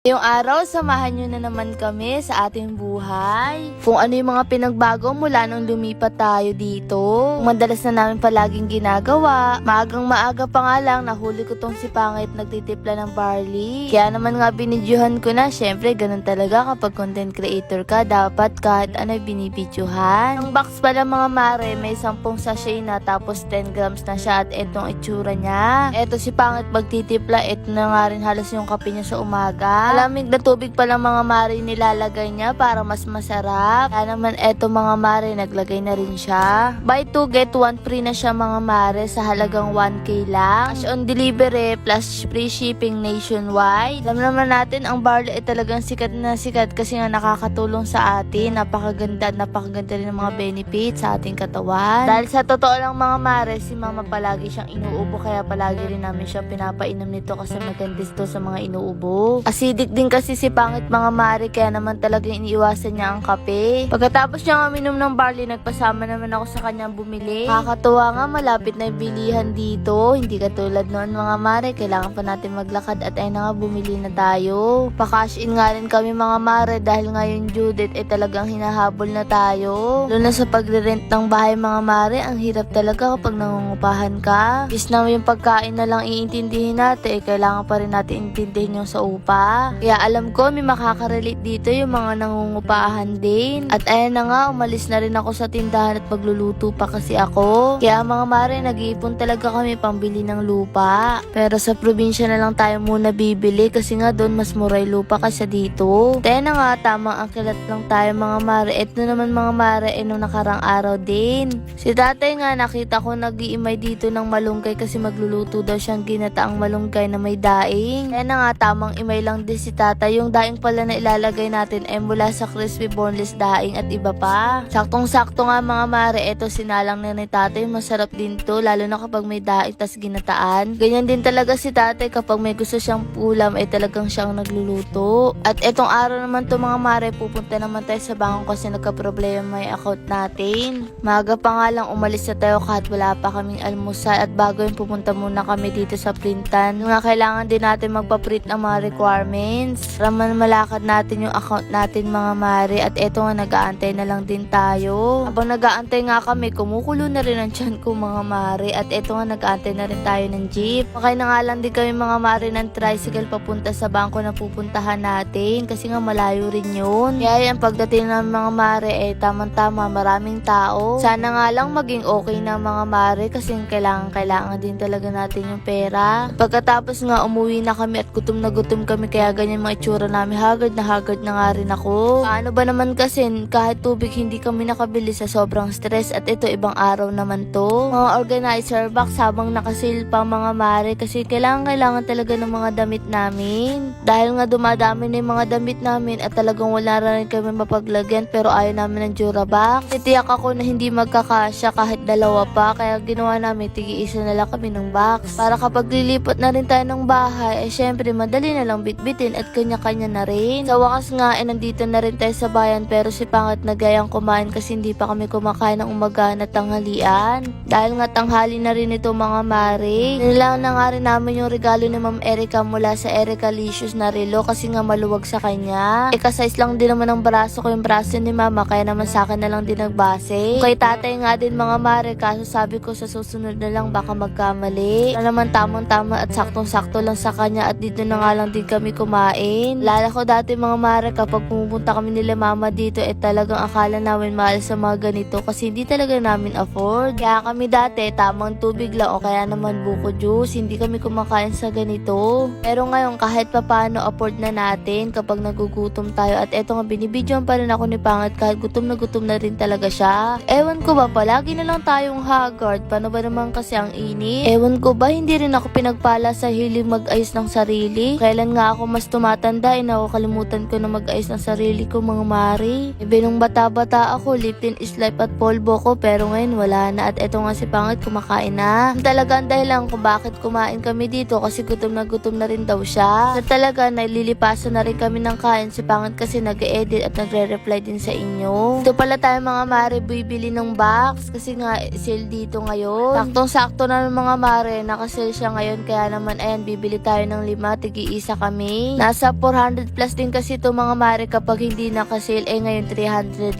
Ngayong araw, samahan nyo na naman kami sa ating buhay. Kung ano yung mga pinagbago mula nung lumipat tayo dito. Madalas na namin palaging ginagawa. Maagang maaga pa nga lang, nahuli ko tong si Pangit nagtitipla ng barley. Kaya naman nga binidyohan ko na. Syempre, ganun talaga kapag content creator ka. Dapat kahit ano binibidyohan. Ang box pala mga mare, may 10 sachet na tapos 10 grams na siya at etong itsura niya. Eto si Pangit magtitipla. Eto na nga rin halos yung kape niya sa umaga. Malamig na tubig palang mga mare nilalagay niya para mas masarap. Kaya naman eto mga mare, naglagay na rin siya. Buy 2 get 1 free na siya mga mare sa halagang 1K lang. Cash on delivery plus free shipping nationwide. Alam naman natin ang barley ay talagang sikat na sikat kasi nga nakakatulong sa atin. Napakaganda rin ng mga benefits sa ating katawan. Dahil sa totoo lang mga mare, si mama palagi siyang inuubo kaya palagi rin namin siya pinapainom nito kasi magandis to sa mga inuubo. Acidic din kasi si Pangit mga mare kaya naman talagang iniiwasan niya ang kape. Pagkatapos niya nga minom ng barley, nagpasama naman ako sa kanyang bumili. Nakakatuwa nga, malapit na yung bilihan dito. Hindi katulad noon mga mare, kailangan pa natin maglakad at ay na nga bumili na tayo. Pa-cash in nga rin kami mga mare dahil ngayon due date talagang hinahabol na tayo. Lalo na sa pagre-rent ng bahay mga mare, ang hirap talaga kapag nangungupahan ka. Bis na yung pagkain na lang iintindihin natin, kailangan pa rin natin intindihin yung sa upa. Kaya alam ko may makakarelate dito yung mga nangungupahan din. At ayan na nga, umalis na rin ako sa tindahan at magluluto pa kasi ako. Kaya mga mare, nag-iipon talaga kami pambili ng lupa. Pero sa probinsya na lang tayo muna bibili kasi nga doon mas mura yung lupa kasi dito. Kaya na nga, tamang akilat lang tayo mga mare. Eto naman mga mare, nung nakarang araw din. Si tatay nga, nakita ko nag-iimay dito ng malunggay kasi magluluto daw siyang ginataang malunggay na may daing. Kaya na nga, tamang imay lang din si tatay. Yung daing pala na ilalagay natin ay mula sa crispy boneless daing at iba pa. Saktong-sakto nga mga mare, eto sinalang na ni tatay. Masarap din to, lalo na kapag may daing tas ginataan. Ganyan din talaga si tatay kapag may gusto siyang ulam ay talagang siyang nagluluto. At etong araw naman to mga mare, pupunta naman tayo sa bangko kasi nagka-problema may account natin. Maaga pa nga lang umalis na tayo kahit wala pa kaming almusal at bago yung pupunta muna kami dito sa printan. Nga kailangan din natin magpa-print ng mga requirements para malakad natin yung account natin mga mare. At eto nga, nag-aantay na lang din tayo. Habang nag-aantay nga kami, kumukulo na rin ang tiyan ko mga mare. At eto nga, nag-aantay na rin tayo ng jeep. Makay na nga lang din kami mga mare ng tricycle papunta sa bangko na pupuntahan natin kasi nga malayo rin yun. Kaya yan, pagdating ng mga mare tamang-tama, maraming tao. Sana nga lang maging okay na mga mare kasi kailangan din talaga natin yung pera. Pagkatapos nga, umuwi na kami at gutom na gutom kami kaya ganyan mga itsura namin. Haggard na nga rin ako. Paano ba naman kasi kahit tubig hindi kami nakabili sa sobrang stress at ito ibang araw naman to. Mga organizer box habang nakasil pa mga mare kasi kailangan talaga ng mga damit namin. Dahil nga dumadami na yung mga damit namin at talagang wala rin kami mapaglagyan pero ayaw namin ng Durabox. Titiyak ako na hindi magkakasya kahit dalawa pa kaya ginawa namin tigi-isa na lang kami ng box. Para kapag lilipat na rin tayo ng bahay syempre madali na lang bitbitin at kanya-kanya na rin. Sa wakas nga nandito na rin tayo sa bayan pero si Pangit nagayang kumain kasi hindi pa kami kumakain ng umaga na tanghalian. Dahil nga tanghali na rin ito mga mare. Nilang na nga rin namin yung regalo ni Ma'am Erica mula sa Erica Licious na relo kasi nga maluwag sa kanya. Ika-size lang din naman ng braso ko yung braso ni Mama kaya naman sa akin na lang din nagbase. Kay tatay nga din mga mare kaso sabi ko sa susunod na lang baka magkamali. Na naman tamang-tama at saktong-sakto lang sa kanya at dito na nga lang din kami kumain. Lala ko dati mga mare kapag pumupunta kami nila mama dito talagang akala namin mahal sa mga ganito kasi hindi talaga namin afford. Kaya kami dati tamang tubig lang o kaya naman buko juice. Hindi kami kumakain sa ganito. Pero ngayon kahit papano afford na natin kapag nagugutom tayo at eto nga binibidyoan pa rin ako ni Pangit kahit gutom na rin talaga siya. Ewan ko ba palagi na lang tayong haggard. Paano ba naman kasi ang init? Ewan ko ba hindi rin ako pinagpala sa hiling mag-ayos ng sarili. Kailan nga ako mas tumatanda nakakalimutan ko na mag-ayos ng sarili ko mga mare. Nung bata-bata ako, Lipton is life at polvo ko pero ngayon wala na at eto nga si Pangit kumakain na. Talaga ang dahilan kung bakit kumain kami dito kasi gutom na rin daw siya. So talaga nalilipasan na rin kami ng kain si Pangit kasi nag-edit at nagre-reply din sa inyo. Ito pala tayo mga mare bibili ng box kasi nga sale dito ngayon. Saktong-sakto na ng mga mare nakasale siya ngayon kaya naman ayan bibili tayo ng 5 tigi-isa kami. Nasa 400 plus din kasi to mga mare kapag hindi nakasale. Ngayon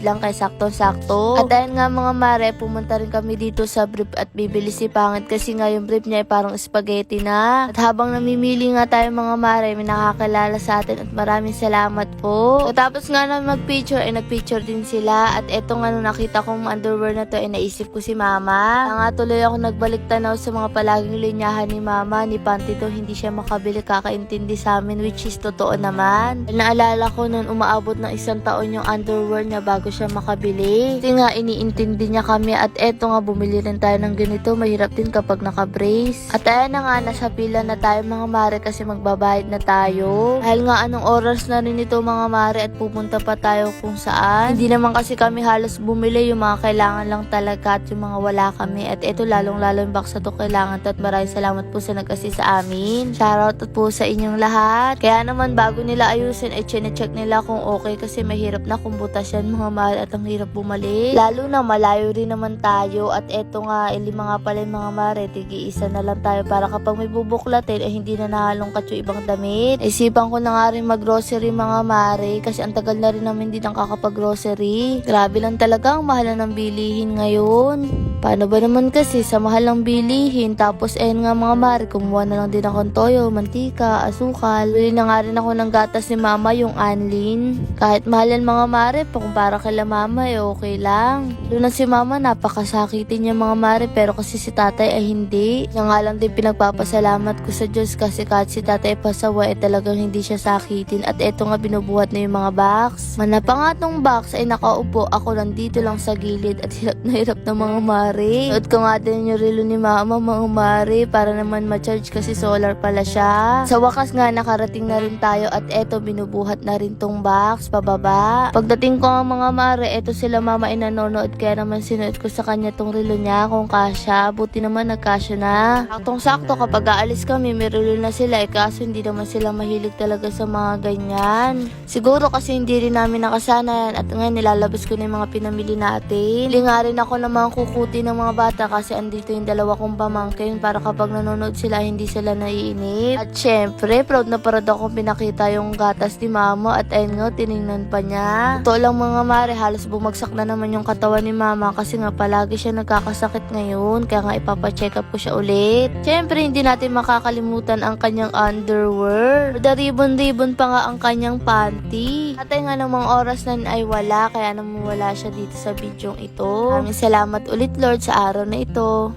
300 lang kay sakto-sakto. At ayun nga mga mare, pumunta rin kami dito sa brief at bibili si Pangit kasi nga yung brief niya ay parang spaghetti na. At habang namimili nga tayo mga mare, may nakakilala sa atin at maraming salamat po. Tapos nga na mag-picture ay nag-picture din sila. At eto nga nung nakita kong underwear na to ay naisip ko si mama. Nga tuloy ako nagbalik tanaw sa mga palaging linyahan ni mama. Ni Panty to hindi siya makabili, kakaintindi sa amin, which is totoo naman. Naalala ko noon umaabot ng 1 taon yung underwear niya bago siya makabili. Kasi nga iniintindi niya kami at eto nga bumili rin tayo ng ganito. Mahirap din kapag naka-brace. At ayan na nga, nasa pila na tayo mga mare kasi magbabayad na tayo. Dahil nga anong oras na rin ito mga mare at pupunta pa tayo kung saan. Hindi naman kasi kami halos bumili, yung mga kailangan lang talaga at yung mga wala kami. At eto lalong-lalo yung box na to kailangan to at maraming salamat po sa nag-assist sa amin. Shoutout po sa inyong lahat. Kaya naman bago nila ayusin ay check nila kung okay kasi mahirap na kung butas yan mga mahal at ang hirap bumalik. Lalo na malayo rin naman tayo at eto nga 5 nga pala yung mga mare, tigi-isa na lang tayo para kapag may bubuklatin ay hindi na nahalongkat yung ibang damit. Isipan ko na nga rin mag-grocery mga mare kasi ang tagal na rin namin din ang kakapag-grocery. Grabe lang talaga ang mahal na ng bilihin ngayon. Paano ba naman kasi sa mahal ng bilihin tapos nga mga mare, kumuha na lang din akong toyo, mantika, asukal. Bili na nga rin ako ng gatas ni mama, yung Anlin. Kahit mahal yan mga mare, kumpara kay mama okay lang. Doon na si mama, napakasakitin niya mga mare pero kasi si tatay ay hindi. Yan nga lang din pinagpapasalamat ko sa Diyos kasi kahit si tatay pasawa talagang hindi siya sakitin. At eto nga binubuhat na yung mga box. Manapa nga tong box ay nakaupo ako nandito lang sa gilid at hirap na hirap na mga mare. Nood ko nga din yung relo ni mama mga mare para naman ma-charge kasi solar pala siya. Sa wakas nga nakarating na rin tayo at eto binubuhat na rin tong box pababa. Pagdating ko nga mga mare, eto sila mama ay nanonood kaya naman sinuot ko sa kanya tong relo niya kung kasya. Buti naman nagkasya na. Saktong sakto kapag aalis kami may relo na sila kaso hindi naman sila mahilig talaga sa mga ganyan. Siguro kasi hindi rin namin nakasanayan at ngayon nilalabas ko na yung mga pinamili natin. Hili nga rin ako ng mga kukuti ng mga bata kasi andito yung 2 kong pamangkin para kapag nanonood sila hindi sila naiinip. At syempre proud na proud ako pinakita yung gatas ni mama at ayun nga tiningnan pa niya. Totoo lang mga mare, halos bumagsak na naman yung katawan ni mama kasi nga palagi siya nagkakasakit ngayon kaya nga ipapacheck up ko siya ulit. Syempre hindi natin makakalimutan ang kanyang underwear. Ribbon pa nga ang kanyang panty. At nga namang oras na ay wala kaya namang wala siya dito sa bidyong ito. Maraming salamat ulit Lord sa araw na ito.